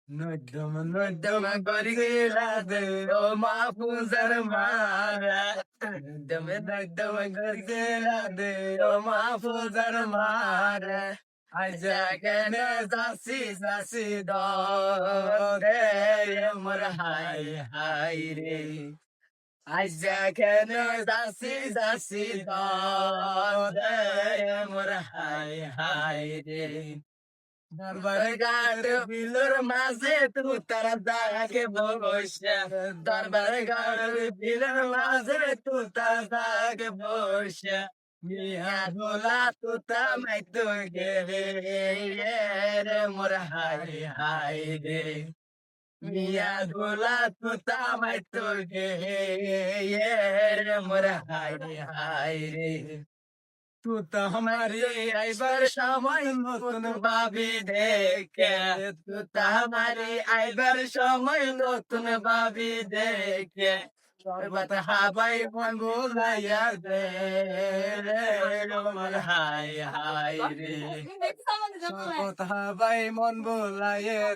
নদম নদম gorilla দে ও মাহফুজার মারা নদম নদম gorilla দে ও মাহফুজার মারা আজা কেন জাসি জাসি দে মোর হাই হাই রে আজা কেন জাসি জাসি দে মোর হাই হাই রে দরবার গাড় বিলুর মাঝে তু তারা দাগে বসে দরবার গাড় বিলুর মাঝে তু তারা দাগে বসে মিয়া ভোলা তু তামাই তো গে রে মোর হাই হাই রে মিয়া ভোলা তু তামাই তো গে রে মোর হাই হাই রে तू तो हमारी आइबर समय नतुन भाभी देखे तू तो हमारी आइबर समय नतुन भाभी देखे बत हाबाई मन बोलाया दे मोर हाय हाय रे बत हाबाई मन बोलाया